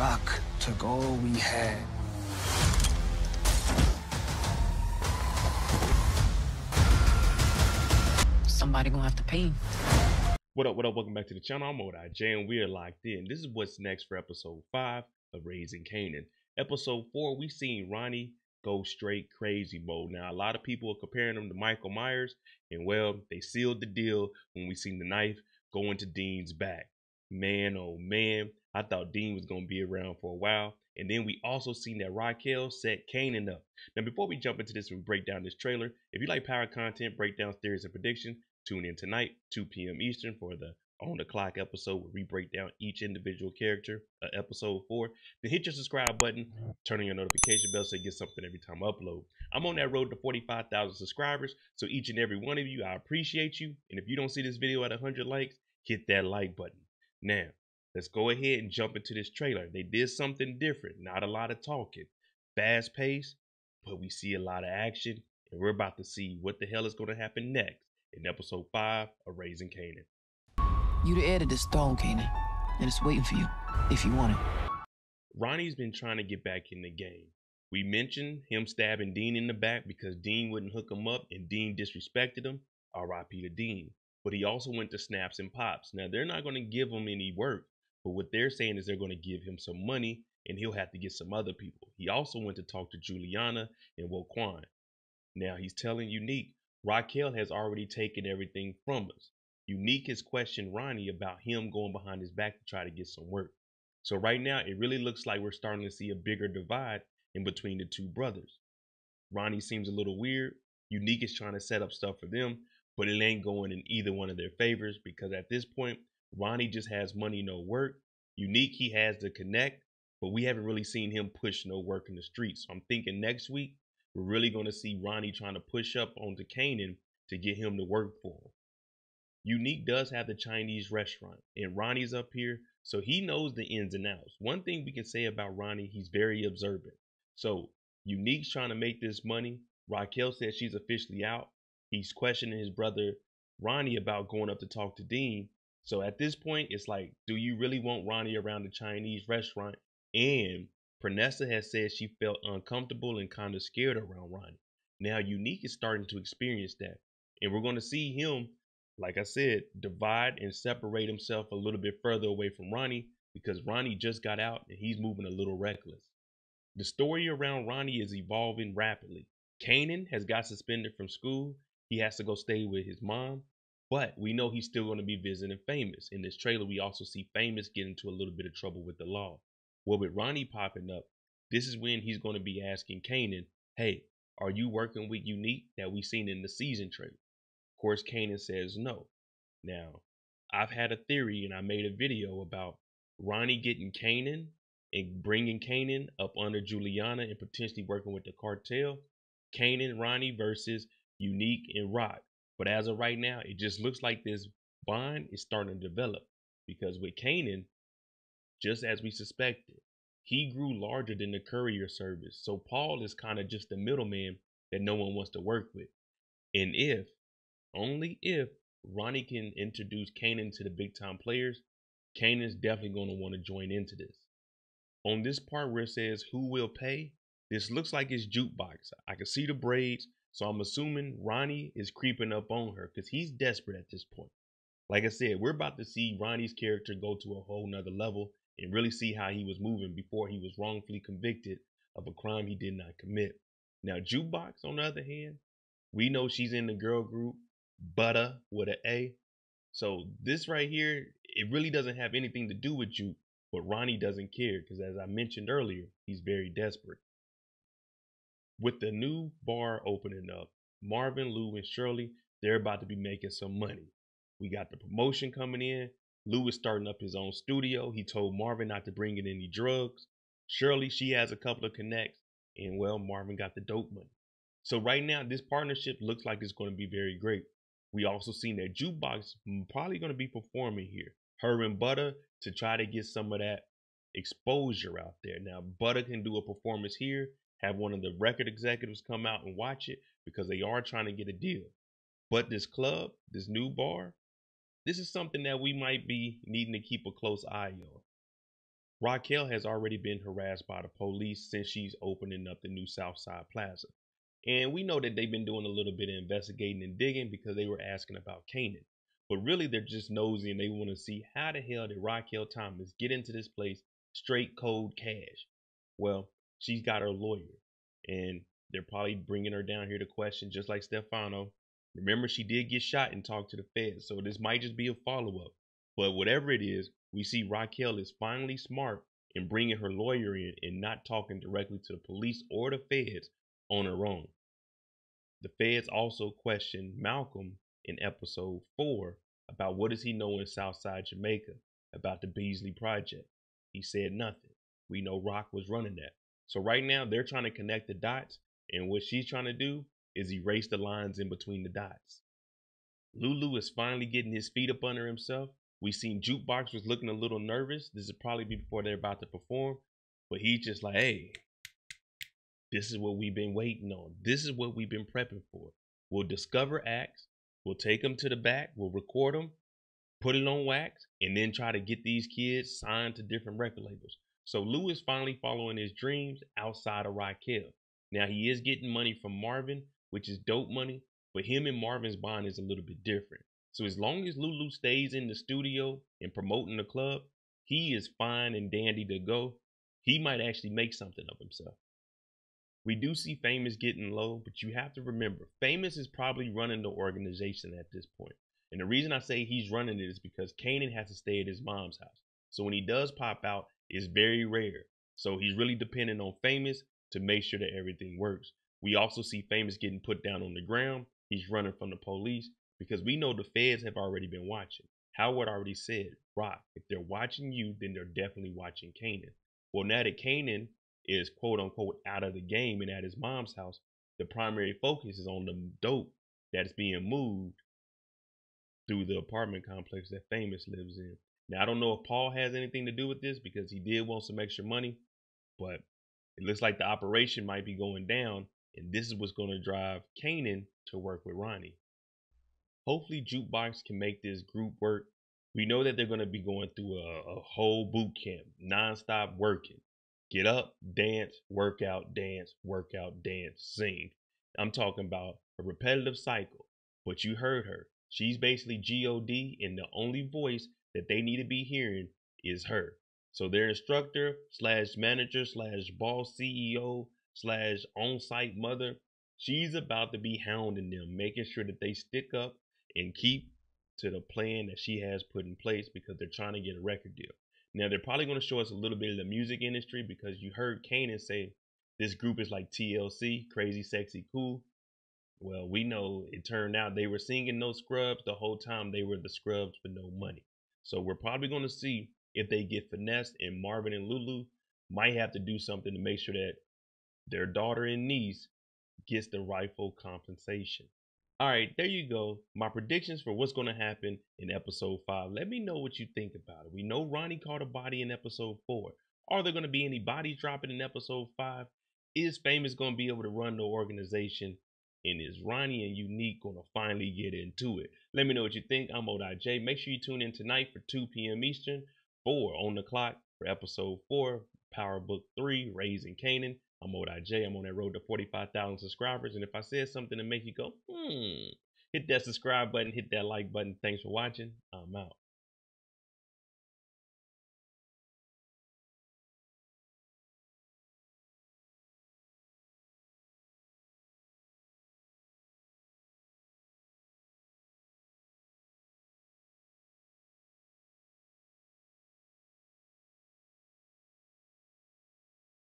Rock took all we had. Somebody gonna have to pay him. What up, welcome back to the channel. I'm J and we are locked in. This is what's next for episode 5 of Raising Kanan. Episode 4, we seen Ronnie go straight crazy mode. Now, a lot of people are comparing him to Michael Myers, and well, they sealed the deal when we seen the knife go into Dean's back. Man, oh man, I thought Dean was gonna be around for a while. And then we also seen that Raquel set Kanan up. Now, before we jump into this and break down this trailer, if you like power content, breakdowns, theories, and predictions, tune in tonight, 2 p.m. Eastern, for the On the Clock episode where we break down each individual character, episode 4. Then hit your subscribe button, turn on your notification bell so you get something every time I upload. I'm on that road to 45,000 subscribers, so each and every one of you, I appreciate you. And if you don't see this video at 100 likes, hit that like button. Now, let's go ahead and jump into this trailer. They did something different, not a lot of talking. Fast paced, but we see a lot of action, and we're about to see what the hell is going to happen next in episode 5 of Raising Kanan. You the heir to this throne, Kanan, and it's waiting for you, if you want it. Ronnie's been trying to get back in the game. We mentioned him stabbing Dean in the back because Dean wouldn't hook him up and Dean disrespected him. R.I.P. to Dean. But he also went to Snaps and Pops. Now, they're not going to give him any work, but what they're saying is they're going to give him some money and he'll have to get some other people. He also went to talk to Juliana and Woquan. Now, he's telling Unique, Raquel has already taken everything from us. Unique has questioned Ronnie about him going behind his back to try to get some work. So right now, it really looks like we're starting to see a bigger divide in between the two brothers. Ronnie seems a little weird. Unique is trying to set up stuff for them, but it ain't going in either one of their favors because at this point, Ronnie just has money, no work. Unique, he has the connect, but we haven't really seen him push no work in the streets. So I'm thinking next week, we're really going to see Ronnie trying to push up onto Kanan to get him to work for him. Unique does have the Chinese restaurant, and Ronnie's up here, so he knows the ins and outs. One thing we can say about Ronnie, he's very observant. So Unique's trying to make this money. Raquel says she's officially out. He's questioning his brother Ronnie about going up to talk to Dean. So at this point, it's like, do you really want Ronnie around the Chinese restaurant? And Pernessa has said she felt uncomfortable and kind of scared around Ronnie. Now Unique is starting to experience that. And we're going to see him, like I said, divide and separate himself a little bit further away from Ronnie because Ronnie just got out and he's moving a little reckless. The story around Ronnie is evolving rapidly. Kanan has got suspended from school. He has to go stay with his mom, but we know he's still going to be visiting Famous. In this trailer, we also see Famous get into a little bit of trouble with the law. Well, with Ronnie popping up, this is when he's going to be asking Kanan, hey, are you working with Unique that we seen in the season trailer? Of course, Kanan says no. Now, I've had a theory and I made a video about Ronnie getting Kanan and bringing Kanan up under Juliana and potentially working with the cartel. Kanan, Ronnie versus Unique and Rock. But as of right now, it just looks like this bond is starting to develop because with Kanan, just as we suspected, he grew larger than the courier service. So Paul is kind of just the middleman that no one wants to work with. And if, only if, Ronnie can introduce Kanan to the big time players, Kanan's definitely going to want to join into this. On this part where it says who will pay, this looks like it's Jukebox. I can see the braids, so I'm assuming Ronnie is creeping up on her because he's desperate at this point. Like I said, we're about to see Ronnie's character go to a whole nother level and really see how he was moving before he was wrongfully convicted of a crime he did not commit. Now, Jukebox, on the other hand, we know she's in the girl group, Bada with an A. So this right here, it really doesn't have anything to do with Juke, but Ronnie doesn't care because as I mentioned earlier, he's very desperate. With the new bar opening up, Marvin, Lou, and Shirley, they're about to be making some money. We got the promotion coming in. Lou is starting up his own studio. He told Marvin not to bring in any drugs. Shirley, she has a couple of connects. And well, Marvin got the dope money. So right now, this partnership looks like it's going to be very great. We also seen that Jukebox probably going to be performing here. Her and Bada to try to get some of that exposure out there. Now, Bada can do a performance here, have one of the record executives come out and watch it because they are trying to get a deal. But this club, this new bar, this is something that we might be needing to keep a close eye on. Raquel has already been harassed by the police since she's opening up the new Southside Plaza. And we know that they've been doing a little bit of investigating and digging because they were asking about Kanan. But really, they're just nosy and they want to see how the hell did Raquel Thomas get into this place straight cold cash. Well, she's got her lawyer, and they're probably bringing her down here to question, just like Stefano. Remember, she did get shot and talk to the feds, so this might just be a follow-up. But whatever it is, we see Raquel is finally smart in bringing her lawyer in and not talking directly to the police or the feds on her own. The feds also questioned Malcolm in episode 4 about what does he know in Southside Jamaica about the Beasley Project. He said nothing. We know Rock was running that. So right now they're trying to connect the dots, and what she's trying to do is erase the lines in between the dots. Lulu is finally getting his feet up under himself. We seen Jukebox was looking a little nervous. This is probably before they're about to perform, but he's just like, hey, this is what we've been waiting on. This is what we've been prepping for. We'll discover acts. We'll take them to the back. We'll record them, put it on wax, and then try to get these kids signed to different record labels. So Lou is finally following his dreams outside of Raquel. Now he is getting money from Marvin, which is dope money, but him and Marvin's bond is a little bit different. So as long as Lulu stays in the studio and promoting the club, he is fine and dandy to go. He might actually make something of himself. We do see Famous getting low, but you have to remember, Famous is probably running the organization at this point. And the reason I say he's running it is because Kanan has to stay at his mom's house. So when he does pop out, it's very rare. So he's really dependent on Famous to make sure that everything works. We also see Famous getting put down on the ground. He's running from the police because we know the feds have already been watching. Howard already said, Rock, if they're watching you, then they're definitely watching Kanan. Well, now that Kanan is quote unquote out of the game and at his mom's house, the primary focus is on the dope that's being moved through the apartment complex that Famous lives in. Now, I don't know if Paul has anything to do with this because he did want some extra money, but it looks like the operation might be going down, and this is what's going to drive Kanan to work with Ronnie. Hopefully, Jukebox can make this group work. We know that they're going to be going through a whole boot camp, nonstop working. Get up, dance, work out, dance, sing. I'm talking about a repetitive cycle, but you heard her. She's basically G.O.D. and the only voice that they need to be hearing is her. So their instructor slash manager slash boss CEO slash on-site mother, she's about to be hounding them, making sure that they stick up and keep to the plan that she has put in place because they're trying to get a record deal. Now, they're probably going to show us a little bit of the music industry because you heard Kanan say this group is like TLC, Crazy, Sexy, Cool. Well, we know it turned out they were singing No Scrubs the whole time they were the Scrubs with no money. So we're probably going to see if they get finessed, and Marvin and Lulu might have to do something to make sure that their daughter and niece gets the rightful compensation. All right, there you go. My predictions for what's going to happen in episode 5. Let me know what you think about it. We know Ronnie caught a body in episode 4. Are there going to be any bodies dropping in episode 5? Is Famous going to be able to run the organization? And is Ronnie and Unique going to finally get into it? Let me know what you think. I'm ODJ. Make sure you tune in tonight for 2 p.m. Eastern, 4 on the clock for episode 4, Power Book 3, Raising Kanan. I'm ODJ. I'm on that road to 45,000 subscribers. And if I said something to make you go, hit that subscribe button, hit that like button. Thanks for watching. I'm out.